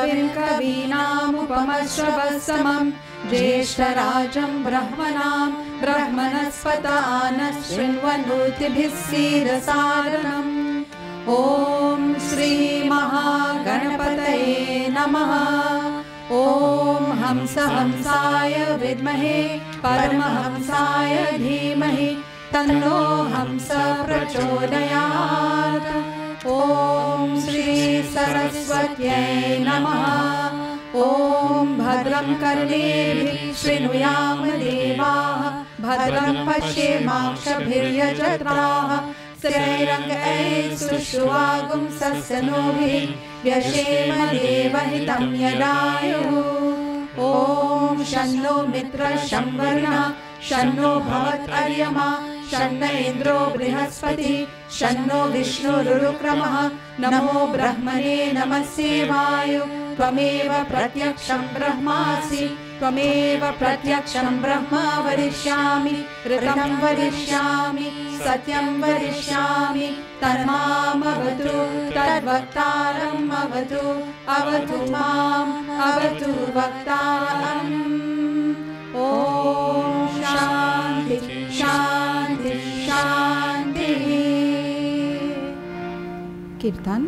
कविं कवीनामुपमश्रवस्तमं ज्येष्ठराजं ब्रह्मणस्पतान शृण्वन्नोतिभिः सीदसादनम्। ॐ श्री महागणपतये नमः। ॐ हंसाय विद्महे परमहंसाय धीमहि तन्नो हंस प्रचोदयात्। ॐ श्री सरस्वत्यै नमः। ॐ भद्रं कर्णेभिः शृणुयाम देवाः भद्रं पश्येमाक्षभिर्यजत्राः स्त्रैरङ्गैः सुष्ठुवागुंसस्तनूभिः व्यशेम देवहितं यदायुः। ॐ शन्नो मित्रः शं वरुणः शन्नो भवत्वर्यमा शन्न इन्द्रो बृहस्पतिः शन्नो विष्णुरुक्रमः। नमो ब्रह्मणे नमस्ते वायु त्वमेव प्रत्यक्षं ब्रह्मासि त्वमेव प्रत्यक्षं ब्रह्म वदिष्यामि ऋतं वदिष्यामि सत्यं वदिष्यामि तन्मामवतु तद्वक्तारम् अवतु अवतु माम् अवतु वक्तारम्। ॐ शान्ति शान्ति शान्तिः। कीर्तन।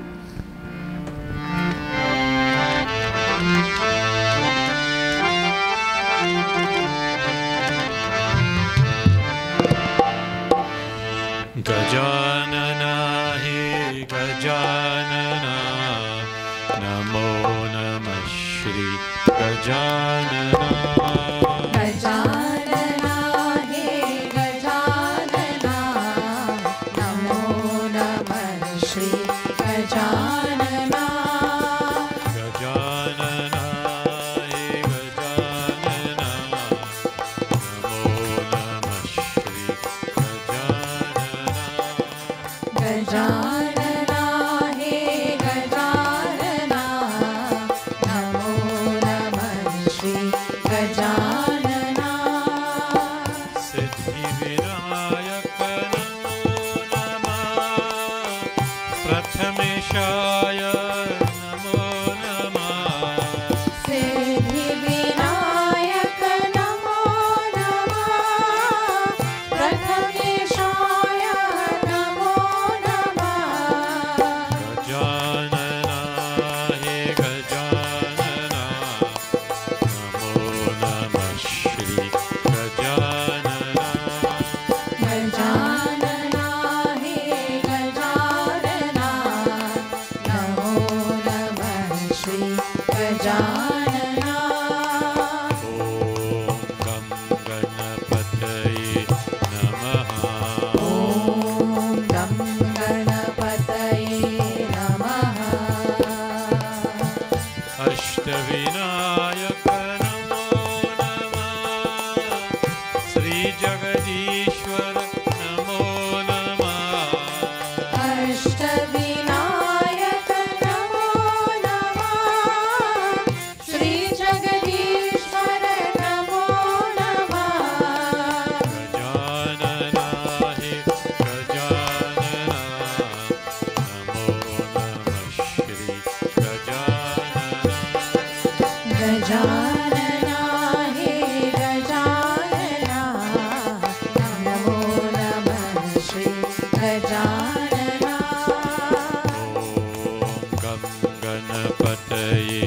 गजानना हे गजानना नमो नमः श्री गजानना। गजानना हे गजानना नमो नमः श्री गजानना। गजानना हे गजानना नमो नमः श्री गजानना। गजानना हे गजानना नमो नमः श्री गजानना। सिद्धिविनायक नमो नमः प्रथमेशाय नमो नमः। सिद्धिविनायक नमो नमः प्रथमेशाय नमो नमः। गजानना हे गजानना नमो नमः श्री गजानना। गजानना हे गजानना नमो नमः श्री गजानना। ॐ गं गणपतये नमः। ॐ गं गणपतये नमः। अष्टविनायक नमो नमः श्रीजगदीश्वर नमो नमः। अष्टविनायक नमो नमः श्रीजगदीश्वर नमो नमः। गजानना हे गजानना नमो नमः श्री गजानना। गजानना हे गजानना नमो नमः श्री गजानना। ॐ गं गणपतये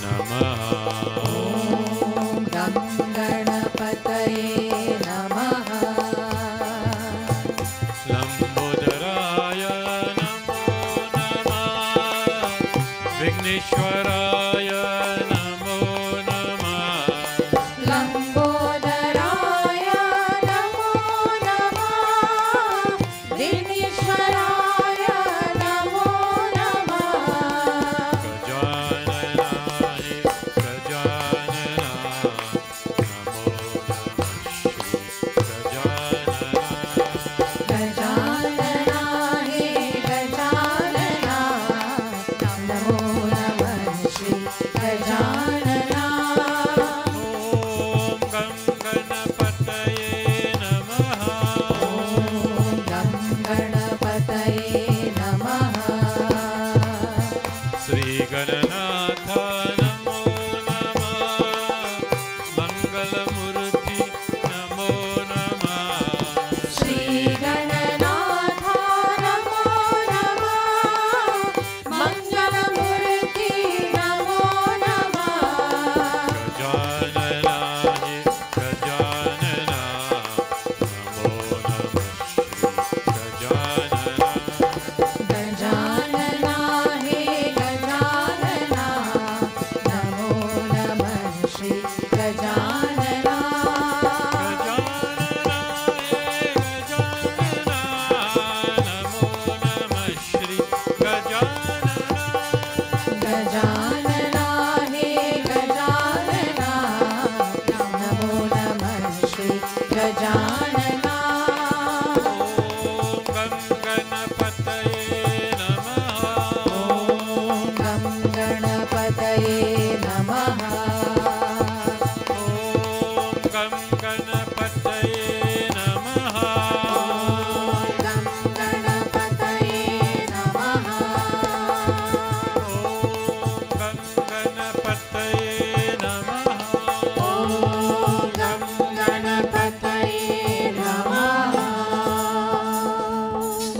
नमः। ॐ गं गणपतये नमः। लंबोदराय नमो नमः विघ्नेश्वराय नमो नमः। लंबोदराय नमो नमः विघ्नेश्वराय नमो नमः। गजानना हे गजानना नमो नमः श्री गजानना। गजानना हे गजानना नमो नमः श्री गजानना। ॐ गं गणपतये नमः। ॐ गं गणपतये नमः। श्रीगणनाथ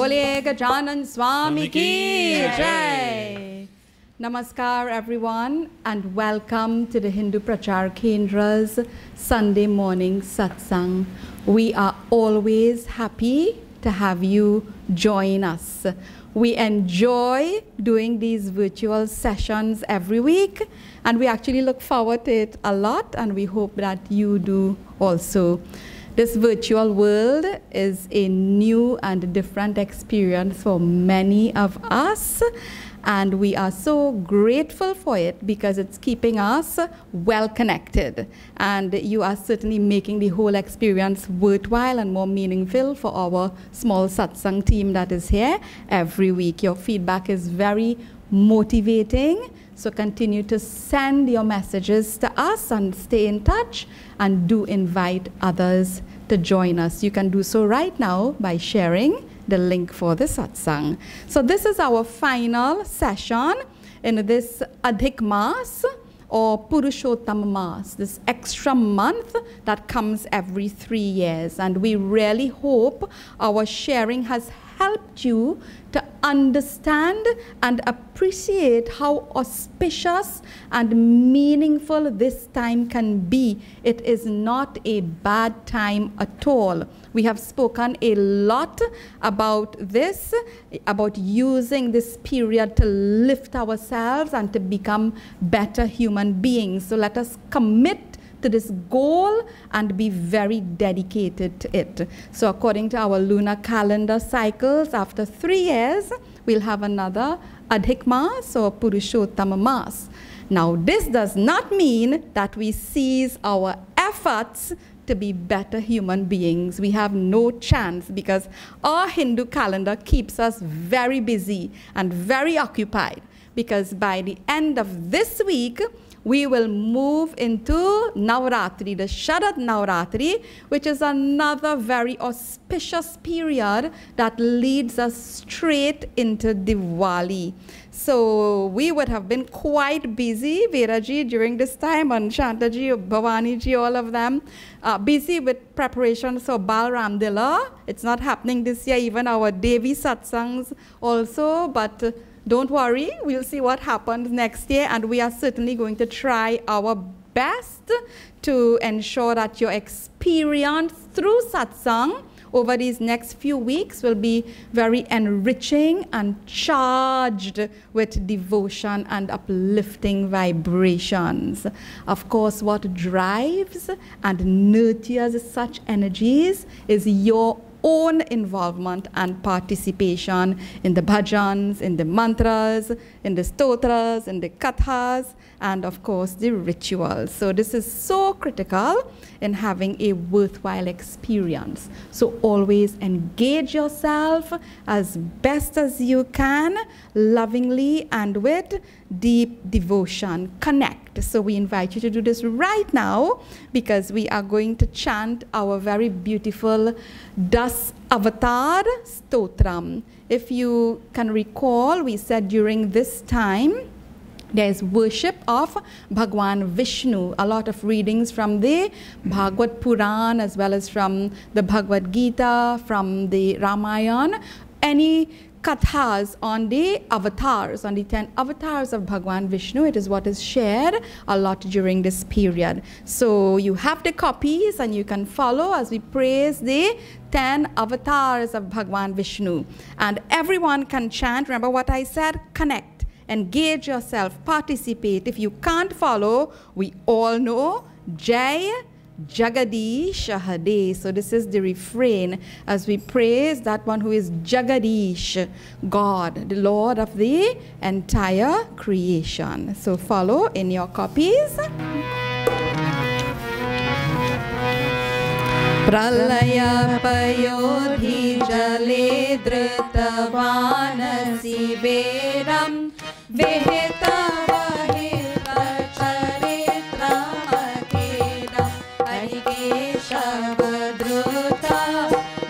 बोलिए गजानन स्वामी की जय. Namaskar everyone and welcome to the Hindu Prachar Kendra's Sunday morning satsang. We are always happy to have you join us. We enjoy doing these virtual sessions every week and we actually look forward to it a lot and we hope that you do also. This virtual world is a new and different experience for many of us. And we are so grateful for it because it's keeping us well connected. And you are certainly making the whole experience worthwhile and more meaningful for our small satsang team that is here every week. Your feedback is very motivating. So continue to send your messages to us and stay in touch and do invite others to join us. You can do so right now by sharing the link for the satsang. So this is our final session in this Adhik Mas or Purushottam Mas, this extra month that comes every 3 years. And we really hope our sharing has helped you to understand and appreciate how auspicious and meaningful this time can be. It is not a bad time at all. We have spoken a lot about this, about using this period to lift ourselves and to become better human beings. So let us commit to this goal and be very dedicated to it. So according to our lunar calendar cycles, after 3 years, we'll have another Adhik Mas or Purushottam Mas. Now, this does not mean that we cease our efforts to be better human beings. We have no chance because our Hindu calendar keeps us very busy and very occupied, because by the end of this week, we will move into Navratri, the Sharad Navratri, which is another very auspicious period that leads us straight into Diwali. So we would have been quite busy, Veeraji, during this time, and Shantaji, Bhavaniji, all of them, busy with preparations for Bal Ramdila. It's not happening this year, even our Devi Satsangs also, but don't worry, we'll see what happens next year, and we are certainly going to try our best to ensure that your experience through satsang over these next few weeks will be very enriching and charged with devotion and uplifting vibrations. Of course, what drives and nurtures such energies is your own involvement and participation in the bhajans, in the mantras, in the stotras, in the kathas, and of course the rituals. So this is so critical in having a worthwhile experience. So always engage yourself as best as you can, lovingly and with deep devotion. Connect. So we invite you to do this right now because we are going to chant our very beautiful Das Avatar Stotram. If you can recall, we said during this time, there is worship of Bhagwan Vishnu. A lot of readings from the Bhagavad Puran as well as from the Bhagavad Gita, from the Ramayana. Any kathas on the avatars, on the 10 avatars of Bhagwan Vishnu. It is what is shared a lot during this period. So you have the copies and you can follow as we praise the 10 avatars of Bhagwan Vishnu. And everyone can chant. Remember what I said? Connect, engage yourself, participate. If you can't follow, we all know Jai Jagadish Hade. So this is the refrain as we praise that one who is Jagadish, God, the Lord of the entire creation. So follow in your copies. Pralaya payodhi jale dhritavanasi veram veheta vaheta charitramakeda arikesha vadruta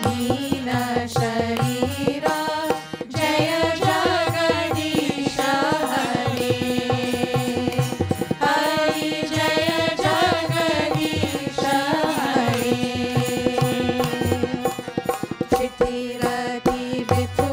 nina sharira jaya jagadisha hare hari jaya jagadisha hare Chitirati vithu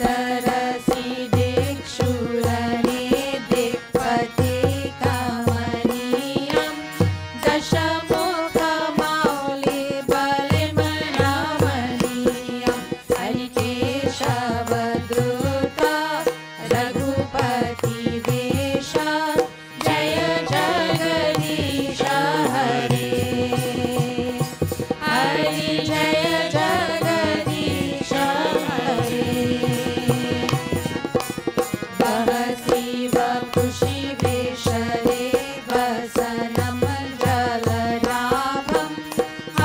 तरसी दिक्षुरणे दिक्पते कमनीयं दशमुखमौलि बलिमनमनीयं हरिकेशवद्रुता रघुपति वेशा जय जगदीश हरे हरि जय जगदीश हरे बहसि वपुषि वेशरे वसनं जलनाभं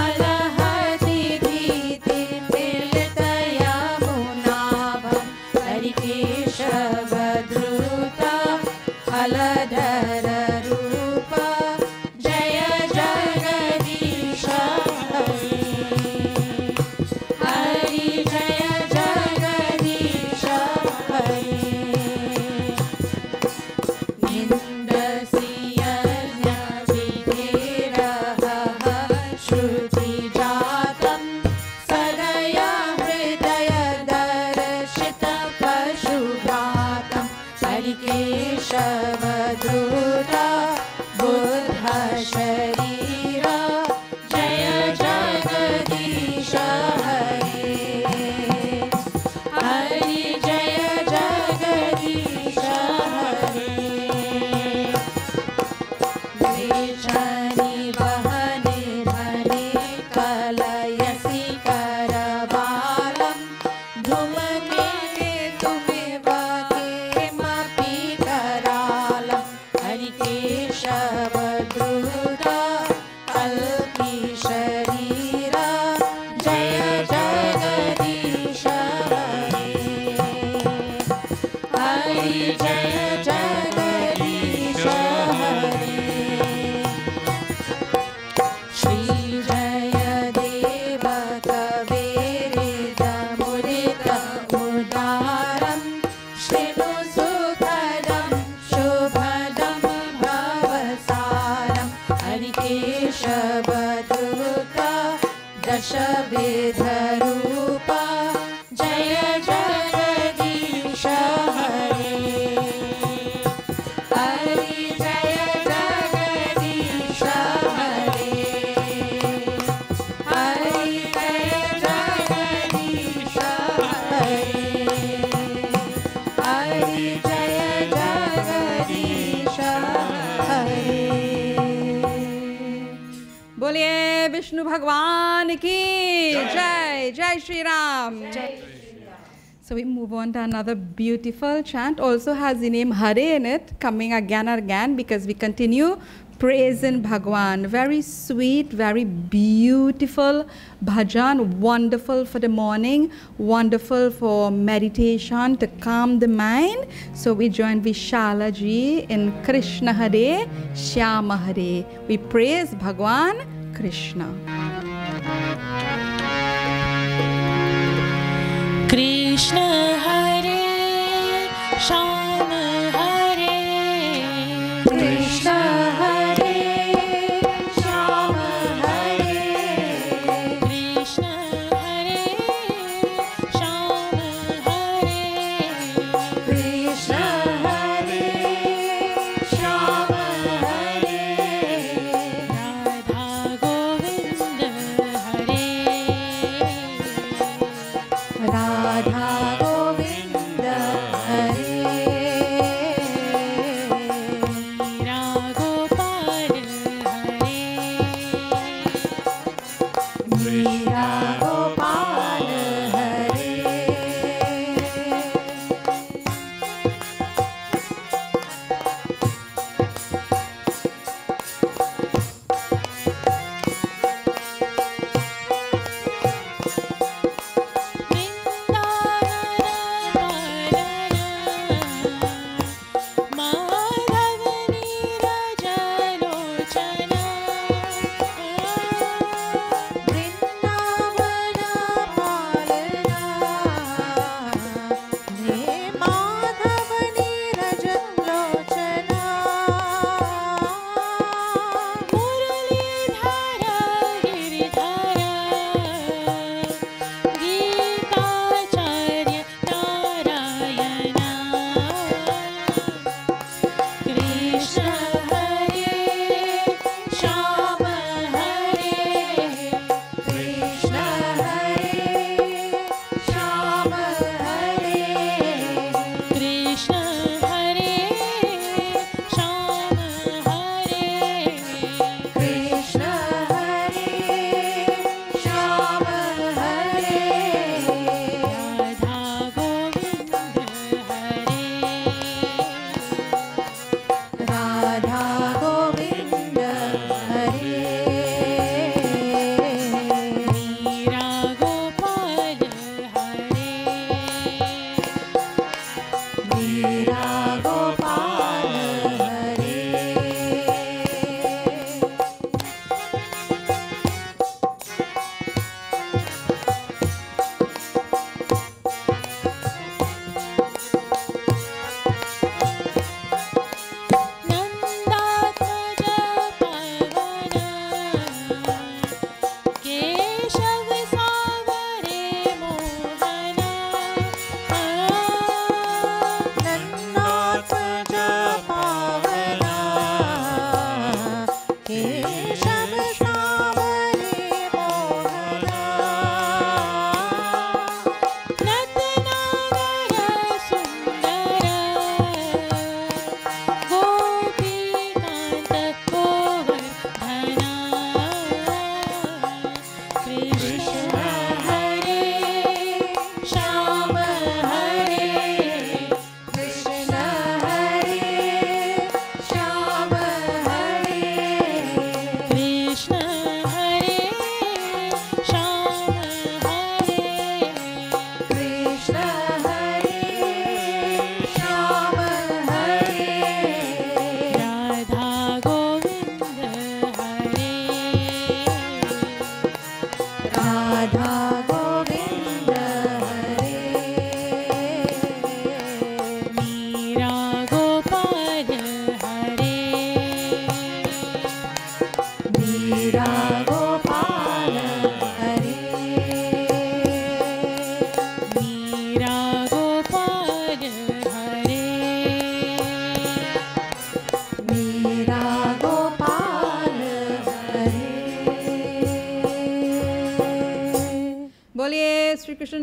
अलहति भीतिर्मिलितयमुनाभं हरिकेशवद्रुता हलधररूपा जय जगदीश हरे हरि जय जगदीश हरे निन्दसि यज्ञविधिरहः श्रुतिजातं सदया हृदयदर्शितपशुघातं हरिकेशवद्रुता बुद्धशरीरा जय जगदीश हरे हरि जय जगदीश हरे वेचनि वहने धने कलयसि करवालं धूमकेते तुमिव किमपि करालं हरिकेशवद्रुता कल्पिशरीरा जय जगदीश हरे हरि जय जगदीश हरे श्री जयदेव कवेरिदमुदितमुदारं शृणु सुखदं शुभदं भवसारं हरिकेशवद्रुता दशविधरूपा जय जगदीश हरे हरि जय जगदीश हरे हरि जय जगदीश हरे हरि जय जगदीश हरे बोलिए विष्णु भगवान की जय जय Shri Ram. So we move on to another beautiful chant, also has the name Hare in it, coming again and again because we continue praising Bhagwan. Very sweet, very beautiful bhajan, wonderful for the morning, wonderful for meditation to calm the mind. So we join Vishala ji in Krishna Hare, Shyama Hare. We praise Bhagwan Krishna. Krishna Hare Shyam Hare Krishna Hare Shyam Hare Krishna Hare Shyam Hare Krishna Hare Shyam Hare Radha Govind Hare Radha Govind Hare Meera Gopal Hare Meera Gopal Hare Vrindavan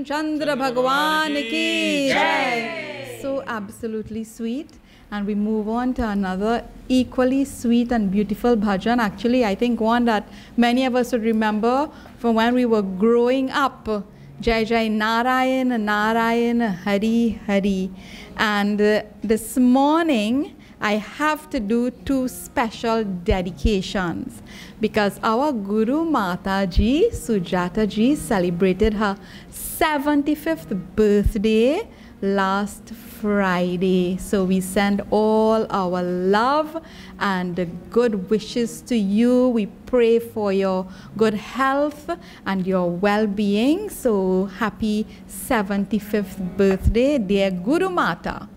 Chandra Bhagwan ki jai. So absolutely sweet. And we move on to another equally sweet and beautiful bhajan. Actually, I think one that many of us would remember from when we were growing up. Jai Jai Narayan, Narayan, Hari Hari. And this morning, I have to do two special dedications because our Guru Mata Ji, Sujata Ji, celebrated her 75th birthday last Friday. So we send all our love and good wishes to you. We pray for your good health and your well-being. So happy 75th birthday, dear Guru Mata.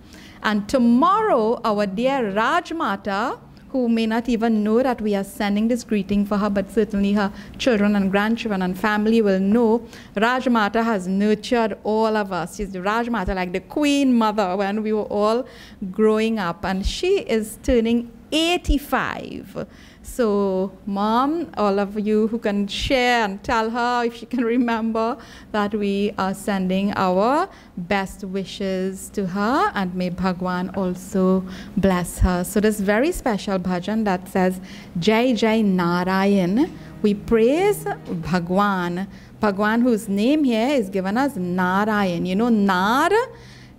And tomorrow, our dear Raj Mata, who may not even know that we are sending this greeting for her, but certainly her children and grandchildren and family will know, Raj Mata has nurtured all of us. She's the Raj Mata, like the Queen Mother when we were all growing up. And she is turning 85. So, Mom, all of you who can share and tell her if she can remember that we are sending our best wishes to her, and may Bhagwan also bless her. So this very special bhajan that says Jai Jai Narayan, we praise Bhagwan. Bhagwan, whose name here is given as Narayan. You know, Nar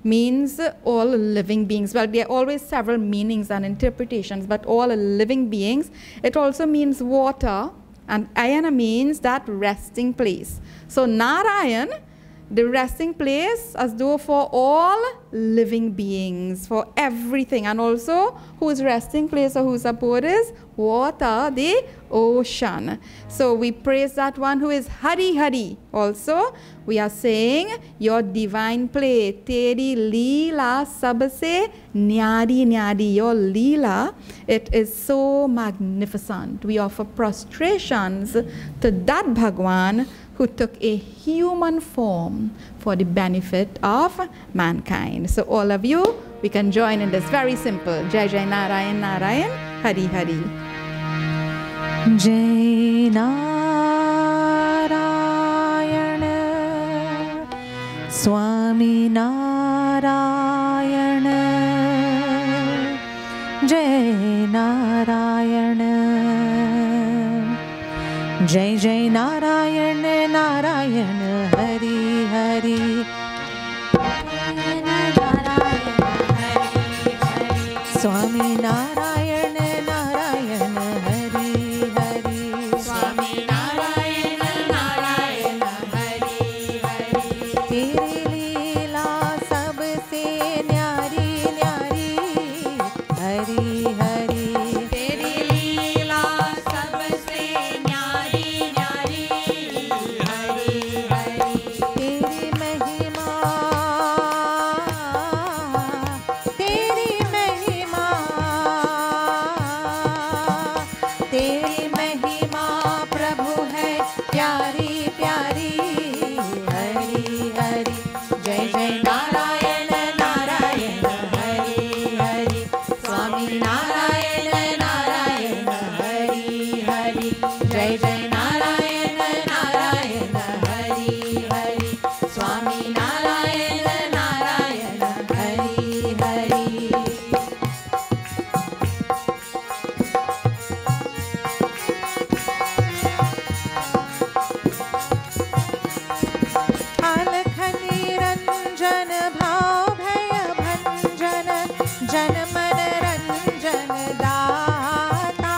means all living beings. Well, there are always several meanings and interpretations, but all living beings. It also means water, and Ayana means that resting place. So Narayan, the resting place, as though for all living beings, for everything, and also whose resting place or whose abode is water, the ocean. So we praise that one who is Hari Hari. Also, we are saying your divine play, Teri Leela Sabse Nyadi Nyadi, your Leela, it is so magnificent. We offer prostrations to that Bhagwan who took a human form for the benefit of mankind. So all of you, we can join in this very simple Jai Jai Narayan Narayan, Hari Hari. Jai Narayana Swami Narayana Jai Narayana Jai Jai Narayana Narayana Hari Hari Swami Narayana Narayana Hari Hari Swami Narayana Narayana Hari Hari Teri Leela sabse nyari nyari Hari Hari Teri Leela sabse nyari nyari Hari Hari Teri mahima Teri mahima Teri mahima Prabhu hai pyari pyari Hari Hari Jai Jai Narayana Narayana Hari Hari Swami Narayana Narayana Hari Hari Jai Jai Narayana Narayana Hari Hari Swami Narayana Narayana Hari Hari अलख निरंजन भाव भय भंजन जन मन रंजन दाता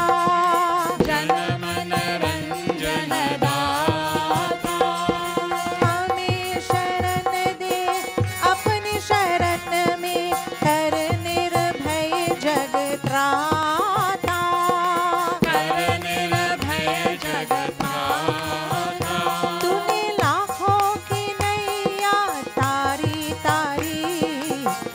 जन मन रंजन दाता हमें शरण दे अपनी शरण में कर निर्भय जग त्राता कर निर्भय जग त्राता तूने लाखों की नैया तारी तारी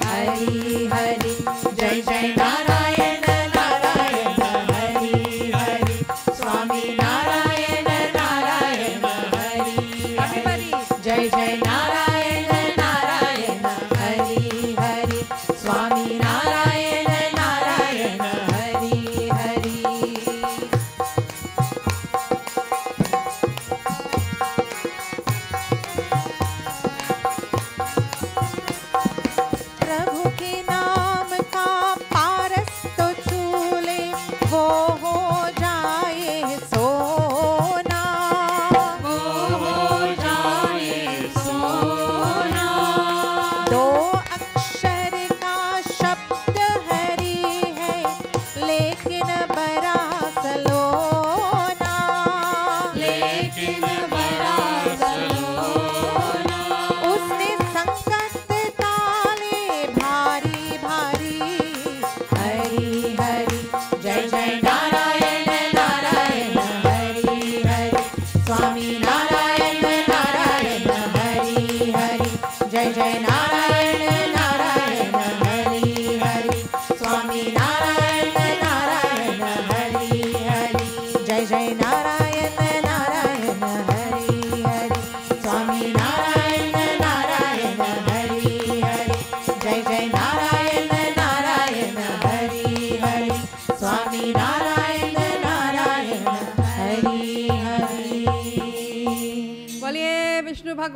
हरि हरि जय जय नारायण नारायण हरि हरि स्वामी नारायण नारायण हरि हरि जय जय Narayan Narayan Hari Hari Swami Narayan Narayan Hari Hari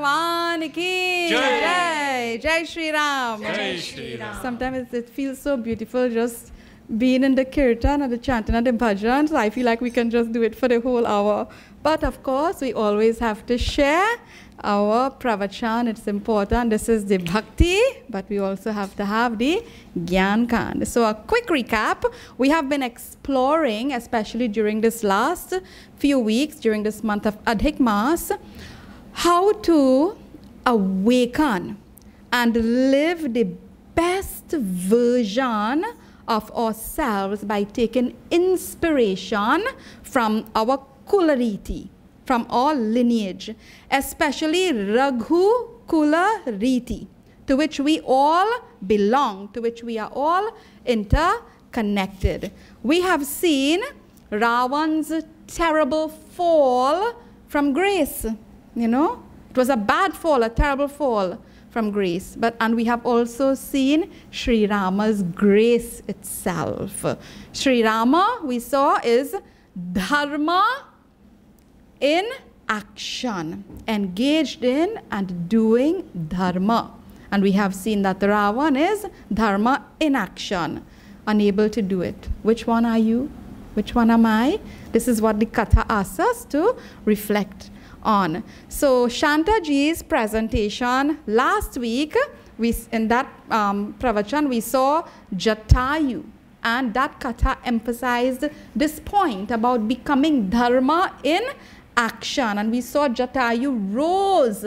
Bhagwan ki Jai. Jai. Jai Shri Ram. Jai Shri Ram. Sometimes it feels so beautiful just being in the kirtan and the chanting and the bhajan. So I feel like we can just do it for the whole hour. But of course, we always have to share our pravachan. It's important. This is the bhakti, but we also have to have the Gyan Kand. So a quick recap. We have been exploring, especially during this last few weeks, during this month of Adhik Maas, how to awaken and live the best version of ourselves by taking inspiration from our Kulariti, from our lineage, especially Raghu Kula Riti, to which we all belong, to which we are all interconnected. We have seen Ravan's terrible fall from grace. You know, it was a bad fall, a terrible fall from grace. And we have also seen Sri Rama's grace itself. Sri Rama, we saw, is Dharma in action, engaged in and doing Dharma. And we have seen that Ravan is Dharma in action, unable to do it. Which one are you? Which one am I? This is what the Katha asks us to reflect on. So Shantaji's presentation last week, in that pravachan, we saw Jatayu. And that Katha emphasized this point about becoming Dharma in action. And we saw Jatayu rose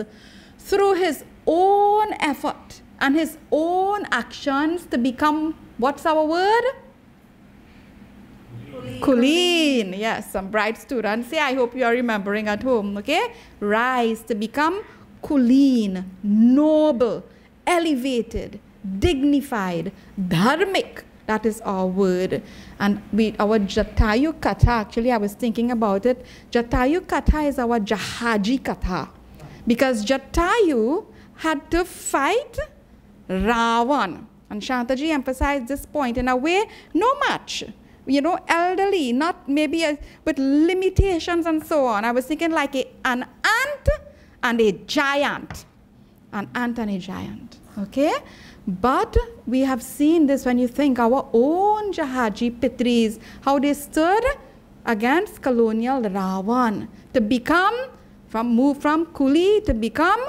through his own effort and his own actions to become, what's our word? Kuleen. Yes, some bright students say, I hope you are remembering at home, okay? Rise to become Kuleen, noble, elevated, dignified, dharmic. That is our word. And our Jatayu Katha, actually I was thinking about it, Jatayu Katha is our Jahaji Katha. Because Jatayu had to fight Ravan. And Shantaji emphasized this point in a way, no match. You know, elderly, not maybe with limitations and so on. I was thinking like an ant and a giant. An ant and a giant, okay? But we have seen this when you think our own Jahaji Pitris, how they stood against colonial Ravan to become, move from Kuli to become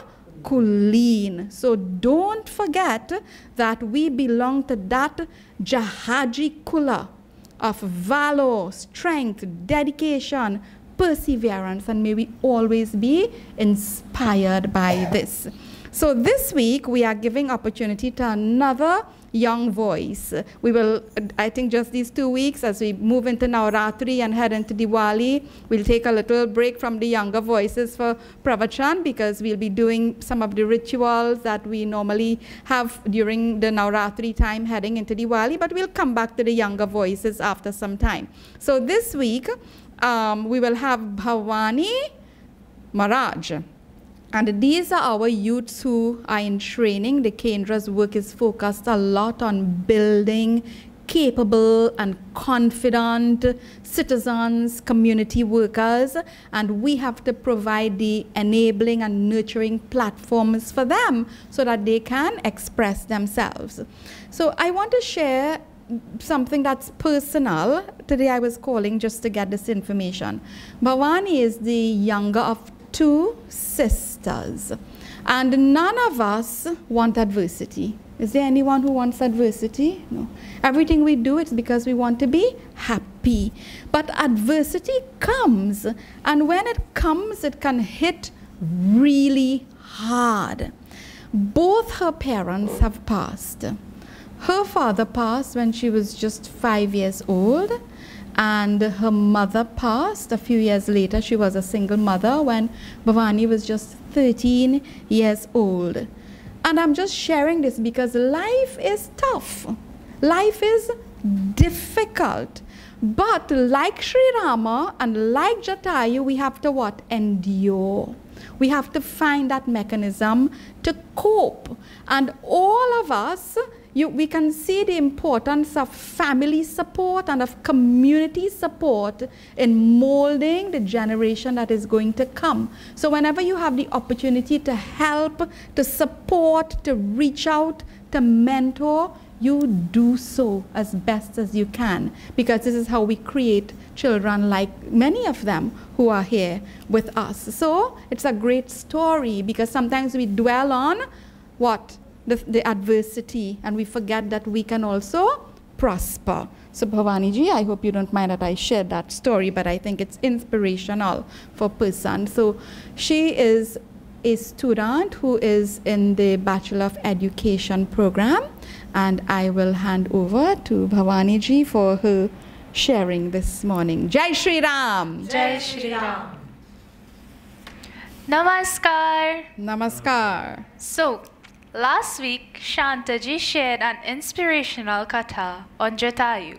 Kuleen. So don't forget that we belong to that Jahaji Kula of valor, strength, dedication, perseverance, and may we always be inspired by this. So this week we are giving opportunity to another young voice. We will, I think just these 2 weeks as we move into Navratri and head into Diwali, we'll take a little break from the younger voices for Pravachan because we'll be doing some of the rituals that we normally have during the Navratri time heading into Diwali, but we'll come back to the younger voices after some time. So this week we will have Bhavani Maharaj. And these are our youths who are in training. The Kendra's work is focused a lot on building capable and confident citizens, community workers, and we have to provide the enabling and nurturing platforms for them so that they can express themselves. So I want to share something that's personal. Today I was calling just to get this information. Bhavani is the younger of 2 sisters, and none of us want adversity. Is there anyone who wants adversity? No. Everything we do, it's because we want to be happy. But adversity comes, and when it comes, it can hit really hard. Both her parents have passed. Her father passed when she was just 5 years old, and her mother passed a few years later. She was a single mother when Bhavani was just 13 years old. And I'm just sharing this because life is tough. Life is difficult. But like Sri Rama and like Jatayu, we have to what? Endure. We have to find that mechanism to cope. And all of us, we can see the importance of family support and of community support in molding the generation that is going to come. So whenever you have the opportunity to help, to support, to reach out, to mentor, you do so as best as you can, because this is how we create children like many of them who are here with us. So it's a great story, because sometimes we dwell on what? The adversity, and we forget that we can also prosper. So Bhavani ji, I hope you don't mind that I shared that story, but I think it's inspirational for person. So she is a student who is in the Bachelor of Education program, and I will hand over to Bhavani ji for her sharing this morning. Jai Shri Ram! Jai Shri Ram. Namaskar. Namaskar. So, last week, Shantaji shared an inspirational katha on Jatayu,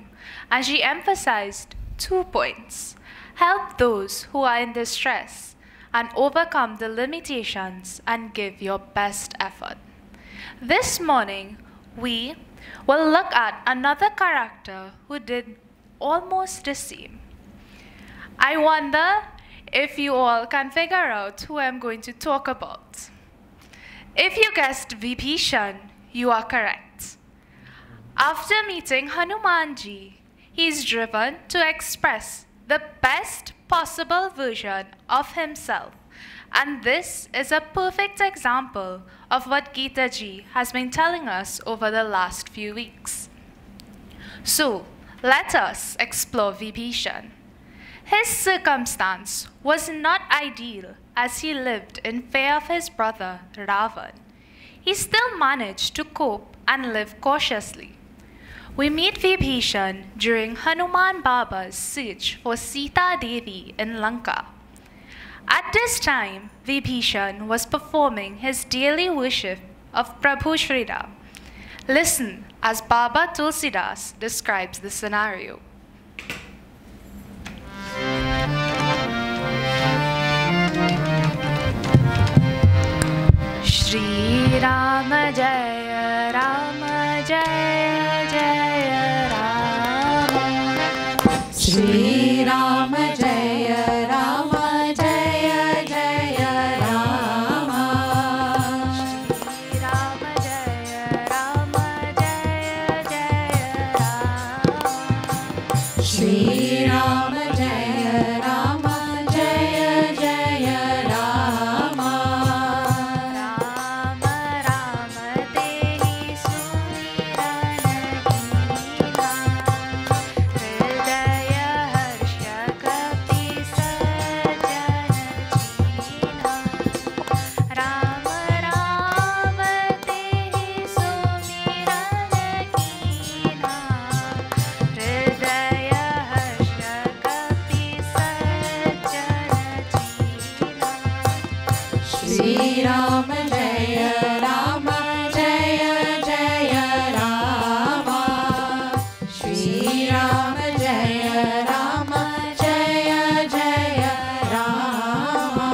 and she emphasized 2 points. Help those who are in distress and overcome the limitations and give your best effort. This morning, we will look at another character who did almost the same. I wonder if you all can figure out who I'm going to talk about. If you guessed Vibhishan, you are correct. After meeting Hanumanji, he is driven to express the best possible version of himself. And this is a perfect example of what Gita ji has been telling us over the last few weeks. So, let us explore Vibhishan. His circumstance was not ideal, as he lived in fear of his brother Ravan. He still managed to cope and live cautiously. We meet Vibhishan during Hanuman Baba's search for Sita Devi in Lanka. At this time, Vibhishan was performing his daily worship of Prabhu Shri Ram. Listen as Baba Tulsidas describes the scenario. Shri Rama Jaya Rama Jaya Jaya Rama. Shri Rama Jaya Rama Jaya Jaya Rama. Shri Rama Jaya Rama Jaya Jaya Rama. Shri Rama Jaya Rama Jaya Jaya Rama. Rama Rama Tehi Sumirana Hridaya Harsha Kapi Sajjana Jeena. Rama Rama Tehi Sumirana Hridaya Harsha Kapi Sajjana Jeena. Shri Rama Jaya Rama Jaya Jaya Rama. Shri Rama Jaya Rama Jaya Jaya Rama.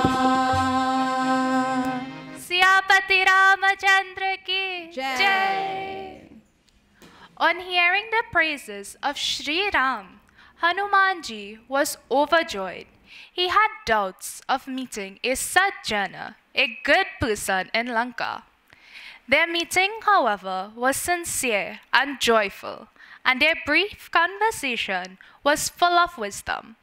Siyapati Ramachandra ki Jai. Jai. On hearing the praises of Shri Ram, Hanumanji was overjoyed. He had doubts of meeting a Sajjana, a good person in Lanka. Their meeting, however, was sincere and joyful, and their brief conversation was full of wisdom.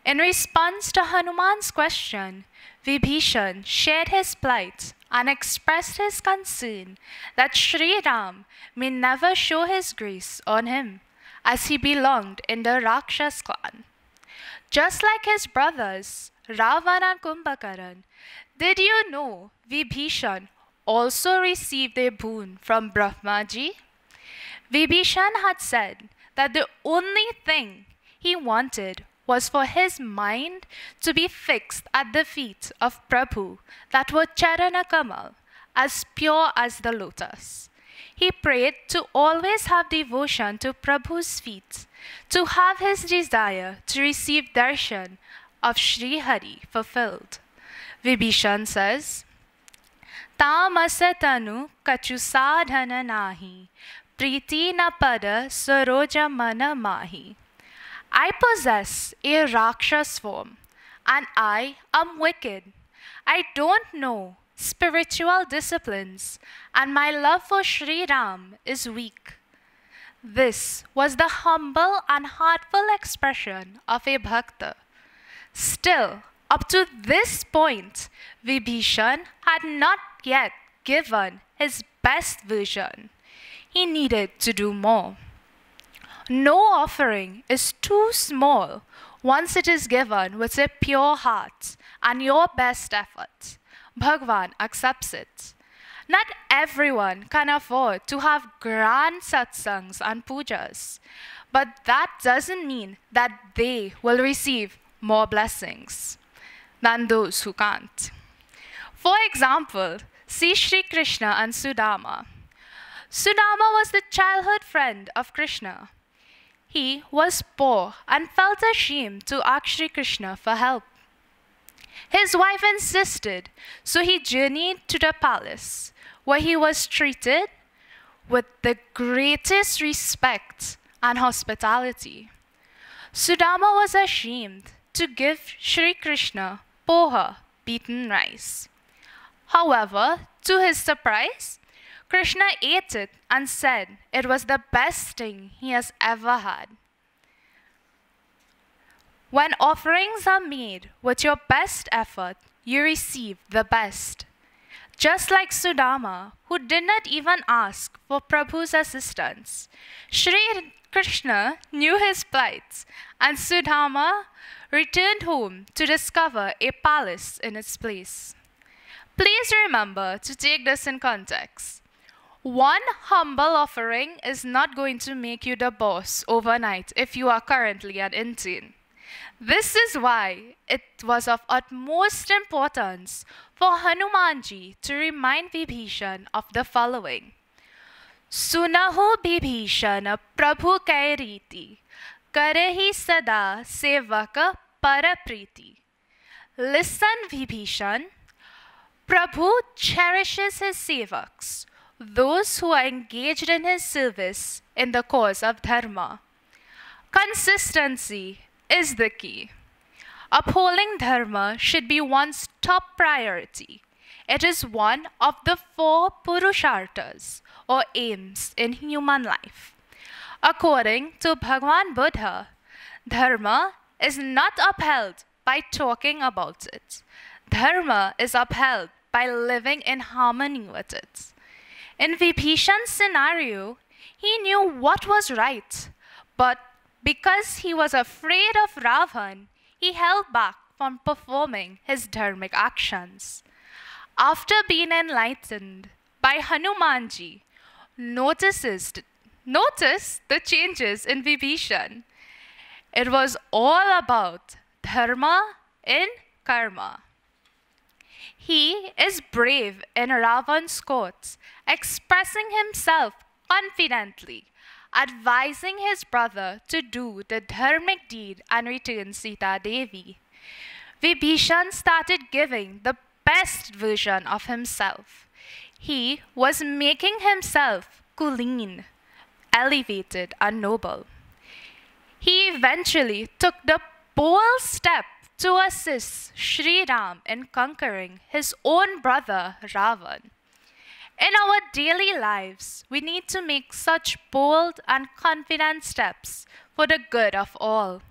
In response to Hanuman's question, Vibhishan shared his plight and expressed his concern that Sri Ram may never show his grace on him, as he belonged in the Rakshas clan. Just like his brothers, Ravan and Kumbhakaran, did you know Vibhishan also received a boon from Brahmaji? Vibhishan had said that the only thing he wanted was for his mind to be fixed at the feet of Prabhu that were Charana Kamal, as pure as the lotus. He prayed to always have devotion to Prabhu's feet, to have his desire to receive darshan of Sri Hari fulfilled. Vibhishan says, तामसतनु कछु साधन नाहि, प्रीति न पद सरोja mana mahi. I possess a Rakshas form, and I am wicked. I don't know spiritual disciplines, and my love for Sri Ram is weak. This was the humble and heartful expression of a bhakta. Still, up to this point, Vibhishan had not yet given his best version. He needed to do more. No offering is too small once it is given with a pure heart and your best effort. Bhagwan accepts it. Not everyone can afford to have grand satsangs and pujas, but that doesn't mean that they will receive more blessings than those who can't. For example, see Sri Krishna and Sudama. Sudama was the childhood friend of Krishna. He was poor and felt ashamed to ask Sri Krishna for help. His wife insisted, so he journeyed to the palace, where he was treated with the greatest respect and hospitality. Sudama was ashamed to give Sri Krishna poha, beaten rice. However, to his surprise, Krishna ate it and said it was the best thing he has ever had. When offerings are made with your best effort, you receive the best. Just like Sudama, who did not even ask for Prabhu's assistance, Sri Krishna knew his plight, and Sudama returned home to discover a palace in its place. Please remember to take this in context. One humble offering is not going to make you the boss overnight if you are currently an intern. This is why it was of utmost importance for Hanumanji to remind Vibhishan of the following. Sunahu Vibhishana Prabhu Kairiti, Karehi Sada Sevaka Parapriti. Listen, Vibhishan. Prabhu cherishes his sevaks, those who are engaged in his service in the cause of dharma. Consistency is the key. Upholding dharma should be one's top priority. It is one of the 4 purusharthas, or aims, in human life. According to Bhagwan Buddha, dharma is not upheld by talking about it. Dharma is upheld by living in harmony with it. In Vibhishan's scenario, he knew what was right, but because he was afraid of Ravan, he held back from performing his dharmic actions. After being enlightened by Hanumanji, notice the changes in Vibhishan. It was all about dharma in karma. He is brave in Ravan's court, expressing himself confidently, advising his brother to do the dharmic deed and return Sita Devi. Vibhishan started giving the best version of himself. He was making himself Kulin, elevated and noble. He eventually took the bold step to assist Sri Ram in conquering his own brother Ravan. In our daily lives, we need to make such bold and confident steps for the good of all.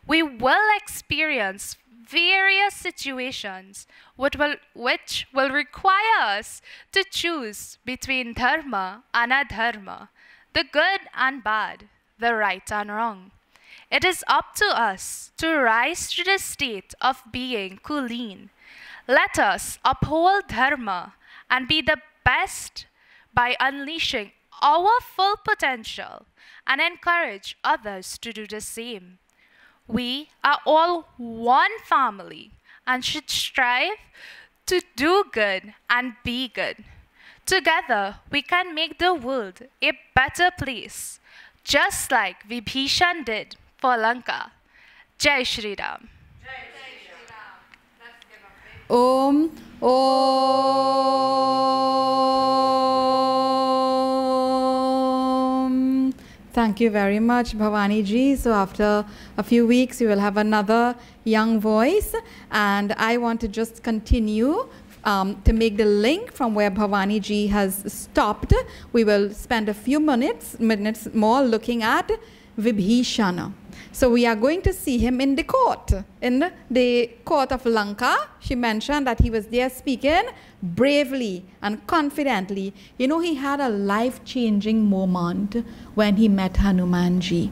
We will experience various situations which will require us to choose between dharma and adharma, the good and bad, the right and wrong. It is up to us to rise to the state of being Kulin. Let us uphold dharma and be the best by unleashing our full potential and encourage others to do the same. We are all one family and should strive to do good and be good. Together, we can make the world a better place, just like Vibhishan did for Lanka. Jai Shri Ram. Om Om. Thank you very much, Bhavani ji. So after a few weeks, you will have another young voice. And I want to just continue to make the link from where Bhavani ji has stopped. We will spend a few minutes more looking at Vibhishana. So we are going to see him in the court of Lanka. She mentioned that he was there speaking bravely and confidently. You know, he had a life-changing moment when he met Hanumanji.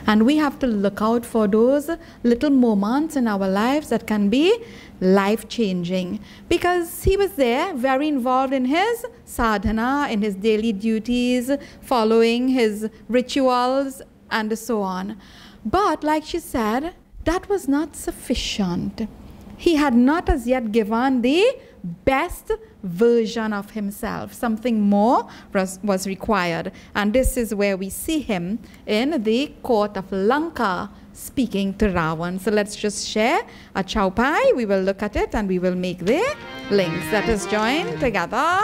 And we have to look out for those little moments in our lives that can be life-changing. Because he was there, very involved in his sadhana, in his daily duties, following his rituals, and so on. But like she said, that was not sufficient. He had not as yet given the best version of himself. Something more was required. And this is where we see him in the court of Lanka speaking to Ravan. So let's just share a chaupai. We will look at it and we will make the links. Let us join together.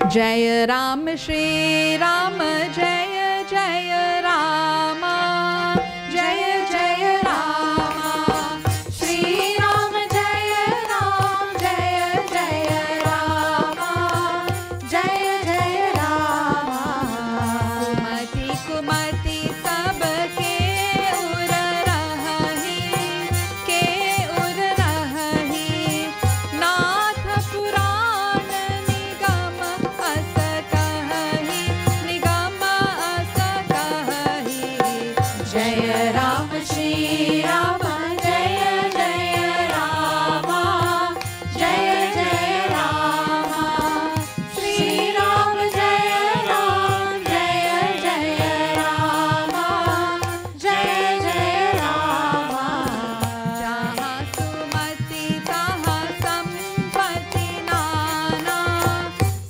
Jaya Ram Shri Ram Jaya Jaya Rama Jaya Jaya Rama Shri Ram Jaya Ram Jaya Jaya Rama Jaya Jaya Rama Kumati Kumati sabke ur rahi ke ur rahi Nath Puran Nigam Jaya Ram Shri Rama Jaya Jaya Rama Jaya Jaya Rama Shri Ram Jaya Ram Jaya Jaya Rama Jaya Jaya Rama Jaha Sumati Taha Sampati Nana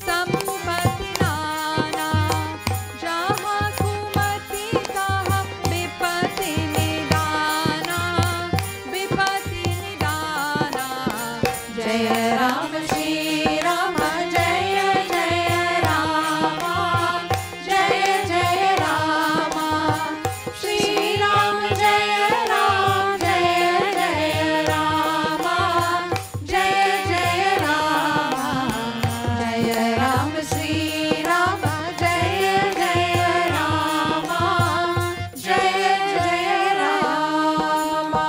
Sampati Nana Jaha Kumati Taha Vipati Nidana Vipati Nidana Jaya Ram Shri Rama Jaya Jaya Rama Jaya Jaya Rama Shri Ram Jaya Ram Jaya Jaya Rama Jaya Jaya Rama Jaya Ram Shri Rama Jaya Jaya Rama Jaya Jaya Rama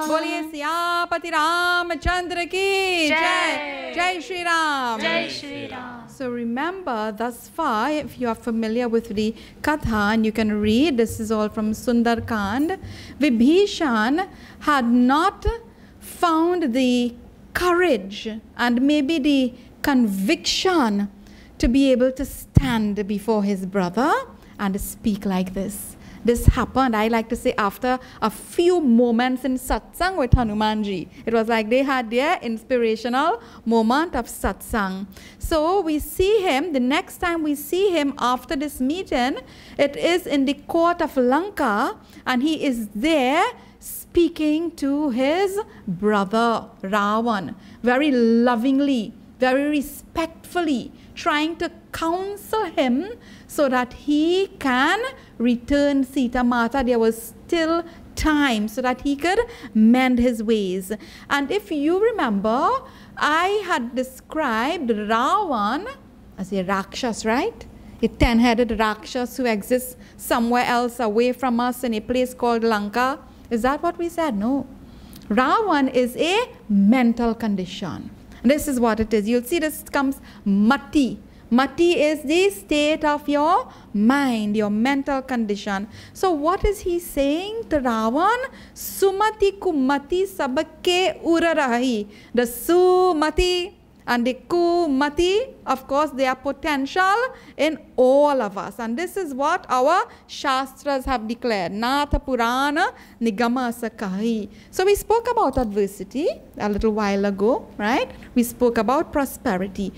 Boliye Siyapati Ramchandra ki Jai Jai Shri Ram Jai Shri Ram. So remember, thus far, if you are familiar with the Katha, and you can read, this is all from Sundarkand, Vibhishan had not found the courage and maybe the conviction to be able to stand before his brother and speak like this. This happened, I like to say, after a few moments in satsang with Hanumanji. It was like they had their inspirational moment of satsang. So we see him, the next time we see him after this meeting, it is in the court of Lanka, and he is there speaking to his brother Ravan, very lovingly, very respectfully, trying to counsel him so that he can return Sita Mata. There was still time so that he could mend his ways. And if you remember, I had described Ravan as a Rakshas, right? A 10-headed Rakshas who exists somewhere else away from us in a place called Lanka. Is that what we said? No. Ravan is a mental condition. This is what it is. You'll see this comes mati. Mati is the state of your mind, your mental condition. So what is he saying to Ravan? Sumati kumati sabake urarahi. The sumati and the kumati, of course, they are potential in all of us. And this is what our Shastras have declared. Natha Purana Nigama Sakahi. So we spoke about adversity a little while ago, right? We spoke about prosperity.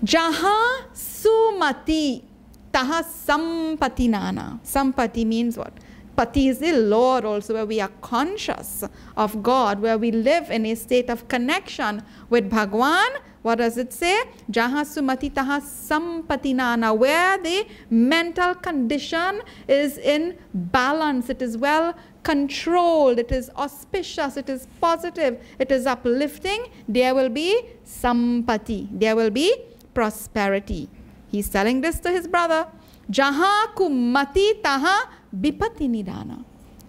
Jaha sumati taha sampati nana. Sampati means what? Pati is the Lord also, where we are conscious of God, where we live in a state of connection with Bhagwan. What does it say? Jaha sumati taha sampati nana, where the mental condition is in balance, it is well controlled, it is auspicious, it is positive, it is uplifting, there will be sampati, there will be prosperity. He's telling this to his brother. Jaha kumati taha bipati nidana.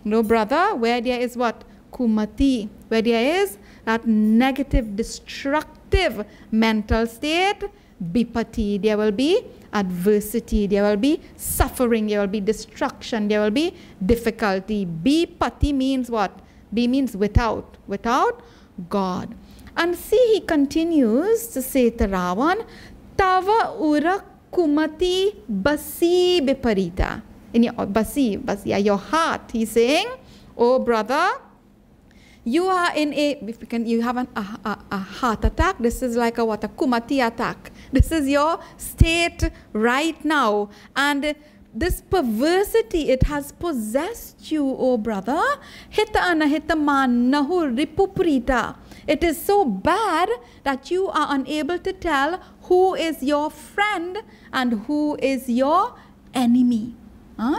No, brother, where there is what? Kumati, where there is that negative, destructive mental state, bipati, there will be adversity, there will be suffering, there will be destruction, there will be difficulty. Bipati means what? B means without, without God. And see, he continues to say to Ravan, Tava ura kumati basi biparita. In your basi, your heart, he's saying, oh brother, you are in you have a heart attack. This is like a kumati attack. This is your state right now. And this perversity, it has possessed you, oh brother. Hita anahita manahu ripuprita. It is so bad that you are unable to tell who is your friend and who is your enemy.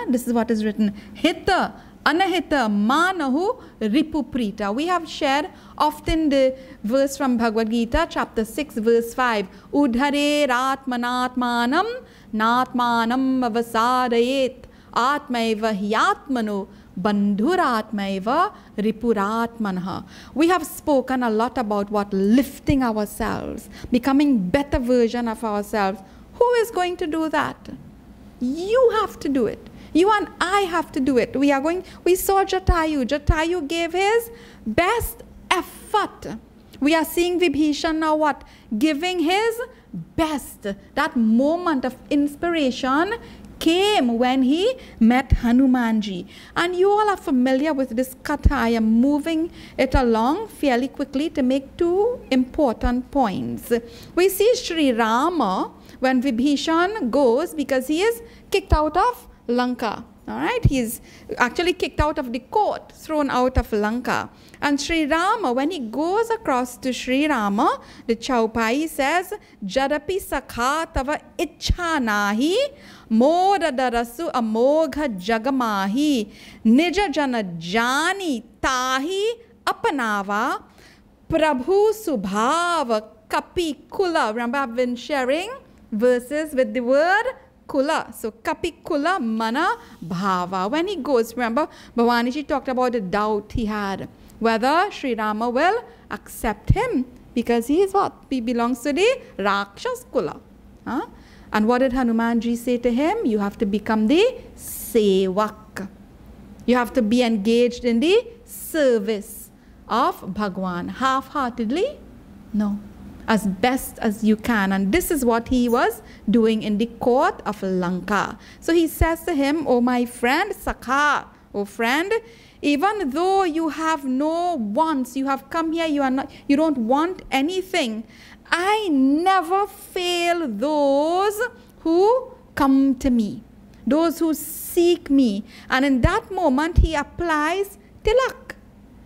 This is what is written. Hita anahita manahu ripuprita. We have shared often the verse from Bhagavad Gita, chapter 6, verse 5. Udhare ratmanatmanam natmanam avasadayet atmaiva hyatmanu bandhuratmaiva ripuratmanha. We have spoken a lot about what lifting ourselves, becoming better version of ourselves. Who is going to do that? You have to do it. You and I have to do it. We saw Jatayu. Jatayu gave his best effort. We are seeing Vibhishan now what? Giving his best. That moment of inspiration came when he met Hanumanji. And you all are familiar with this katha. I am moving it along fairly quickly to make two important points. We see Sri Rama when Vibhishan goes, because he is kicked out of Lanka. All right, he's actually kicked out of the court, thrown out of Lanka. And Sri Rama, when he goes across to Sri Rama, the Chaupai says, Jadapi sakha tava ichha nahi, moda darasu amogha jagamahi, nija jana jani tahi apanava, prabhu subhava kapi kula. Remember, I've been sharing verses with the word Kula. So Kapi Kula Mana Bhava. When he goes, remember, Bhavaniji talked about the doubt he had, whether Sri Rama will accept him, because he is what? He belongs to the Rakshas Kula. And what did Hanumanji say to him? You have to become the Sevak. You have to be engaged in the service of Bhagwan. Half-heartedly? No. As best as you can. And this is what he was doing in the court of Lanka. So he says to him, oh my friend, Sakha, oh friend, even though you have no wants, you have come here, you don't want anything, I never fail those who come to me, those who seek me. And in that moment, he applies tilak.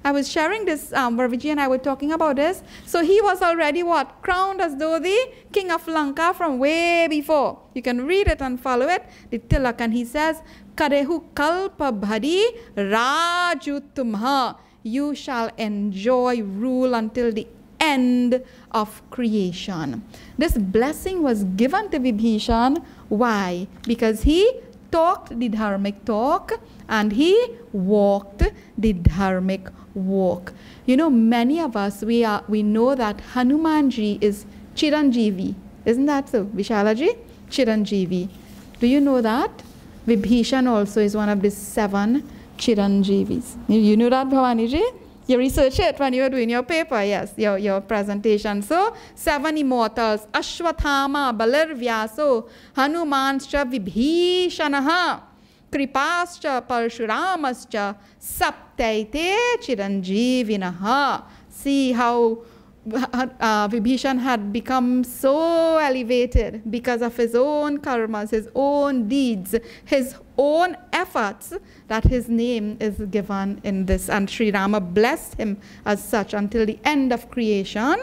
I was sharing this, Vijay and I were talking about this. So he was already what? Crowned as though the king of Lanka from way before. You can read it and follow it. The tilak. And he says, Karehu kalpa bhari raju tumha. You shall enjoy rule until the end of creation. This blessing was given to Vibhishan. Why? Because he talked the dharmic talk and he walked the dharmic walk. You know, many of us, we know that Hanumanji is Chiranjeevi. Isn't that so, Vishalaji? Chiranjeevi. Do you know that? Vibhishan also is one of the 7 Chiranjeevis. You know that, Bhavaniji? You researched it when you were doing your paper, yes, your presentation. So, 7 immortals. Ashwathama, Balar Vyaso, Hanumanscha Vibhishanaha, Kripascha Parshuramascha, Saptaite Chiranjeevinaha. See how Vibhishan had become so elevated because of his own karmas, his own deeds, his own efforts, that his name is given in this. And Sri Rama blessed him as such until the end of creation.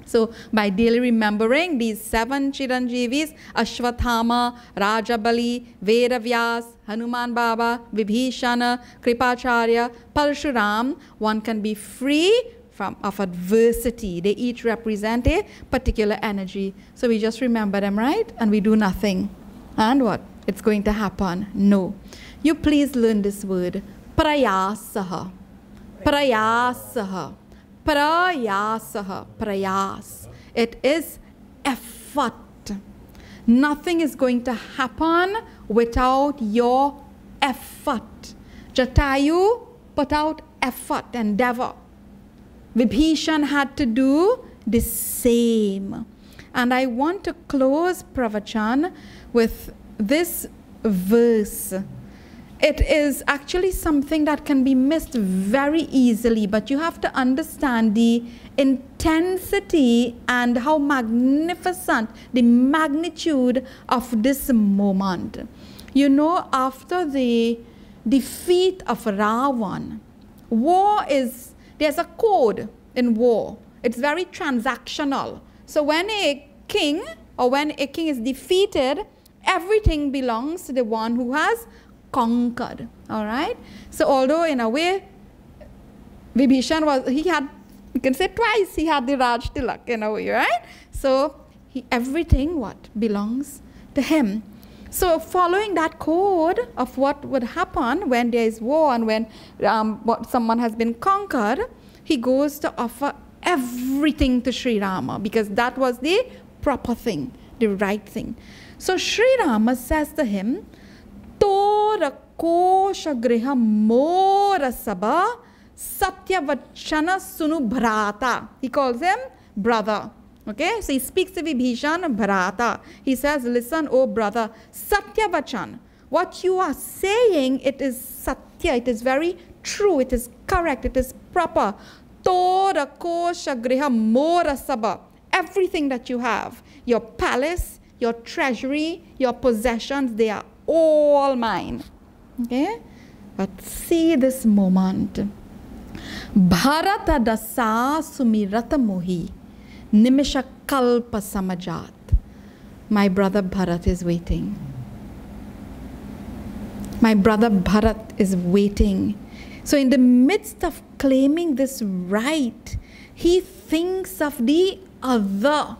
So by daily remembering these 7 Chiranjeevis, Ashwathama, Rajabali, Vedavyas, Hanuman Baba, Vibhishana, Kripacharya, Parshuram, one can be free of adversity. They each represent a particular energy. So we just remember them, right? And we do nothing. And what? It's going to happen. No. You please learn this word. Prayasaha. Prayasaha. Prayasaha. Prayas. It is effort. Nothing is going to happen without your effort. Jatayu put out effort, endeavor. Vibhishan had to do the same. And I want to close Pravachan with this verse. It is actually something that can be missed very easily, but you have to understand the intensity and how magnificent, the magnitude of this moment. You know, after the defeat of Ravan, there's a code in war. It's very transactional. So when a king is defeated, everything belongs to the one who has conquered. All right. So although in a way, Vibhishan you can say twice, he had the Raj Tilak in a way, right? So everything belongs to him. So following that code of what would happen when there is war and when someone has been conquered, he goes to offer everything to Sri Rama because that was the proper thing, the right thing. So Sri Rama says to him, Tora kosha griha mora sabha satyavachana sunu bhrata. He calls him brother. Okay, so he speaks to Vibhishan Bharata. He says, listen, oh brother, Satyavachan, what you are saying, it is Satya, it is very true, it is correct, it is proper. Tora kosha griha mora sabha. Everything that you have, your palace, your treasury, your possessions, they are all mine. Okay, but see this moment. Bharata dasa sumirata mohi. Nimisha kalpa samajat. My brother Bharat is waiting. My brother Bharat is waiting. So in the midst of claiming this right, he thinks of the other.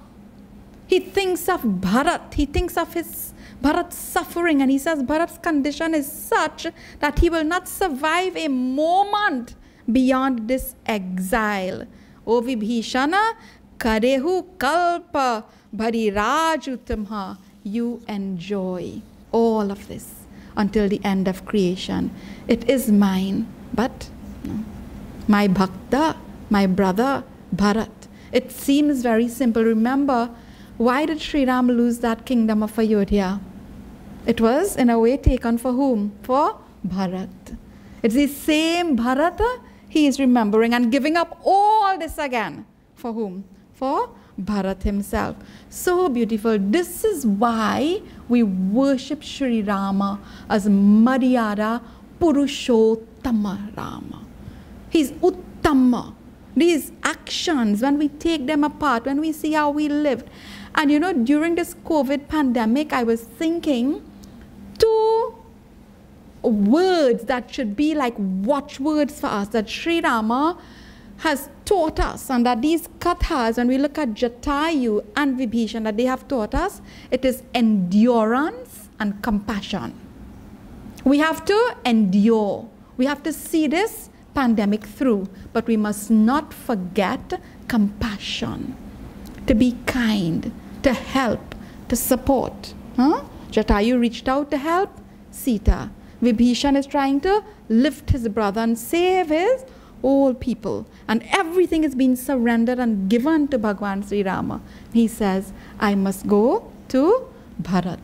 He thinks of Bharat. He thinks of Bharat's suffering, and he says Bharat's condition is such that he will not survive a moment beyond this exile. O Vibhishana, Karehu kalpa bhariraj, you enjoy all of this until the end of creation. It is mine, but no. My bhakta, my brother Bharat. It seems very simple. Remember, why did Sri Ram lose that kingdom of Ayodhya? It was in a way taken for whom? For Bharat. It's the same Bharat he is remembering and giving up all this again. For whom? For Bharat himself. So beautiful. This is why we worship Sri Rama as Maryada Purushottama Rama. He's Uttama. These actions, when we take them apart, when we see how we lived. And you know, during this COVID pandemic, I was thinking 2 words that should be like watchwords for us, that Sri Rama has taught us, and that these kathas, when we look at Jatayu and Vibhishan, that they have taught us, it is endurance and compassion. We have to endure. We have to see this pandemic through, but we must not forget compassion, to be kind, to help, to support. Jatayu reached out to help Sita. Vibhishan is trying to lift his brother and save his all people, and everything is being surrendered and given to Bhagwan Sri Rama. He says, I must go to Bharat.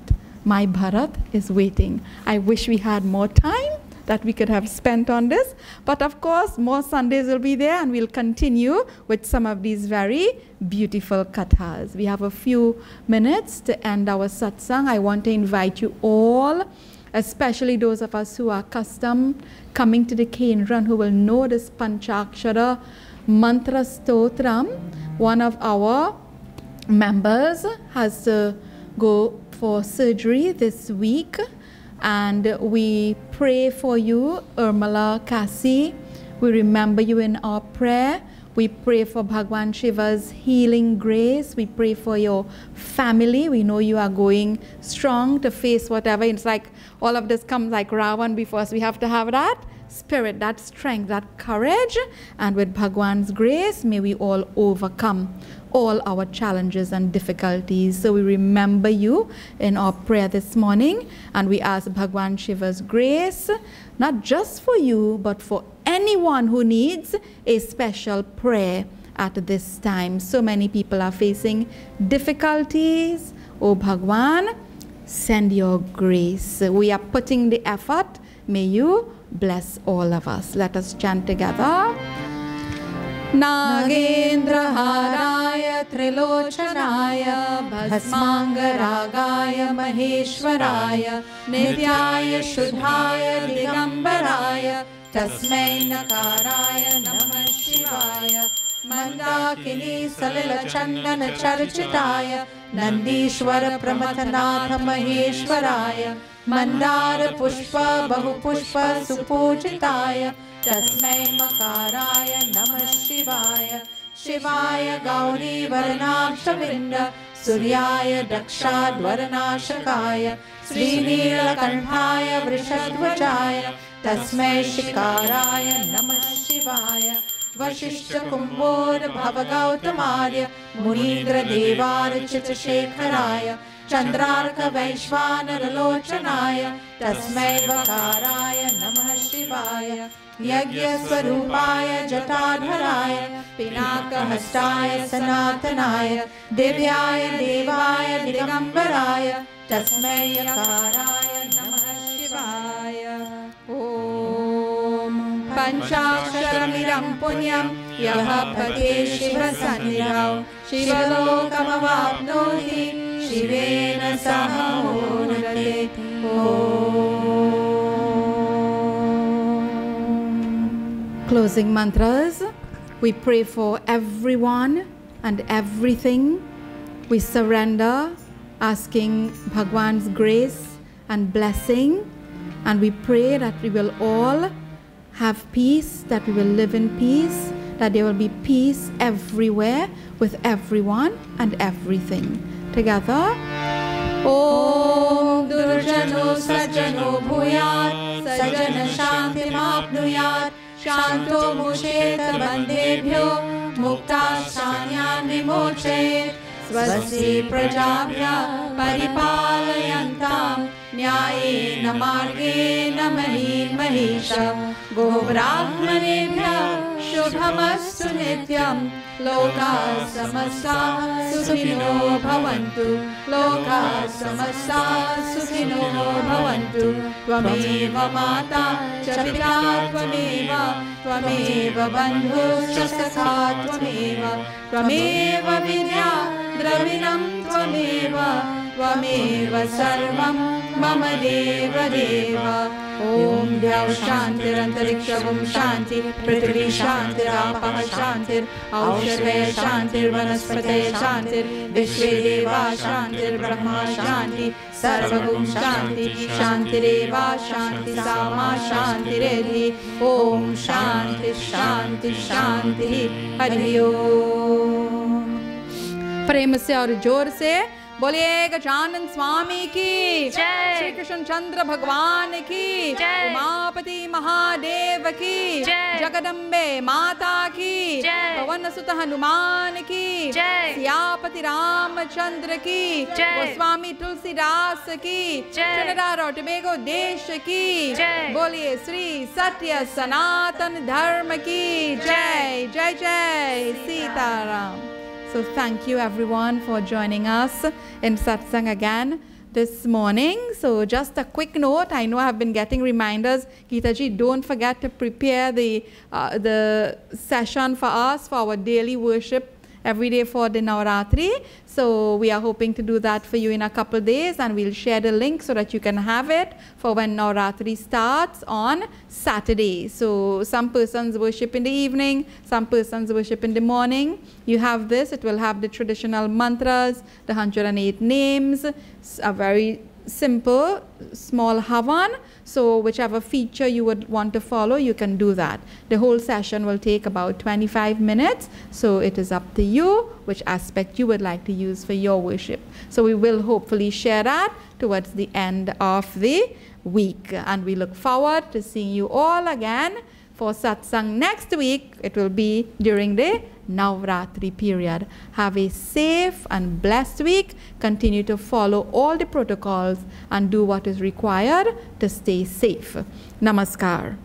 My Bharat is waiting. I wish we had more time that we could have spent on this. But of course, more Sundays will be there, and we'll continue with some of these very beautiful kathas. We have a few minutes to end our satsang. I want to invite you all, especially those of us who are accustomed coming to the Kendra and who will know this Panchakshara Mantra Stotram. One of our members has to go for surgery this week, and we pray for you, Urmila Kasi. We remember you in our prayer. We pray for Bhagwan Shiva's healing grace. We pray for your family. We know you are going strong to face whatever. It's like all of this comes like Ravan before us. We have to have that spirit, that strength, that courage. And with Bhagwan's grace, may we all overcome all our challenges and difficulties. So we remember you in our prayer this morning, and we ask Bhagwan Shiva's grace, not just for you, but for anyone who needs a special prayer at this time. So many people are facing difficulties. Oh Bhagwan, send your grace. We are putting the effort. May you bless all of us. Let us chant together. Nagendraharaya Trilochanaya Bhasmangaragaya Maheshwaraya Nityaya Shuddhaya Digambaraya Tasmai Nakaraya Namah Shivaya Mandakini Salila Chandana Charchitaya Nandishwara Pramathanatha Maheshwaraya Mandara Pushpa Bahu Pushpa Supujitaya Tasmai Makaraya Namah Shivaya Shivaya Gauri Varanakshavinda Suryaya Dakshadvaranashakaya Srinilakantaya Vrishadvajaya Tasmai Shikaraya Namah Shivaya Vashishta Kumbhora Bhavagautamarya Munindra Devar Chitashekaraya Chandrarka Vaishvanara Lochanaya Tasmai Vakaraya Namah Shivaya Yagya Swarupaya Jatadharaya Pinaka Hastaya Sanatanaya Divyaya Devaya Digambaraya Tasmai Yakaraya Namah Shivaya Om Panchakshara Punyam Yaha Pate Shiva Sannidhau Shivalokam Shivena Sahamonate Closing mantras. We pray for everyone and everything. We surrender, asking Bhagwan's grace and blessing. And we pray that we will all have peace, that we will live in peace, that there will be peace everywhere with everyone and everything. Together. Om Durjano Sajjano Bhuyat Sajjana Shanti Mapnuyat Shanto Musheta Bandebhyo Mukta Shanyan Vimochet Swasti Prajabhya Paripalayantam Nyayena Margena Mahin Mahisha Gobrahmanebhya Shubhamastu Nityam Loka Samasta Sukhino Bhavantu Loka Samasta Sukhino Bhavantu Tvameva Mata Chapita Tvameva Tvameva Bandhu Chasakha Tvameva Tvameva Vidya Dravinam Tvameva Tvameva Sarvam Mama Deva Deva Om Dhyav Shantirantariksham Shanti Prithvi Shantirapah Shantir Aushadaya Shantir Vanaspataya Shantir Vishwe Deva Shantir Brahma Shanti Sarvagum Shanti Shantireva Shanti Sama Shantiredi Om Shanti Shanti Shanti Hari Om प्रेम से और जोर से बोलिए गजानन स्वामी की जय। श्री कृष्ण चंद्र भगवान की जय। उमापति महादेव की जय। जगदम्बे माता की जय। पवन सुत हनुमान की जय। सियापति रामचंद्र की जय। गोस्वामी तुलसीदास की जय। ट्रिनिडाद और टोबैगो देश की जय। बोलिए श्री सत्य सनातन धर्म की जय जय जय Sitaram. So thank you everyone for joining us in satsang again. this morning. So just a quick note, I know I've been getting reminders. Geeta ji, don't forget to prepare the session for us for our daily worship every day for the Navratri. So we are hoping to do that for you in a couple of days, and we'll share the link so that you can have it for when Navratri starts on Saturday. So some persons worship in the evening, some persons worship in the morning. You have this, it will have the traditional mantras, the 108 names, a very simple small havan. So whichever feature you would want to follow, you can do that. The whole session will take about 25 minutes, so it is up to you which aspect you would like to use for your worship. So we will hopefully share that towards the end of the week, and we look forward to seeing you all again for satsang next week. It will be during the Navratri period. Have a safe and blessed week. Continue to follow all the protocols and do what is required to stay safe. Namaskar.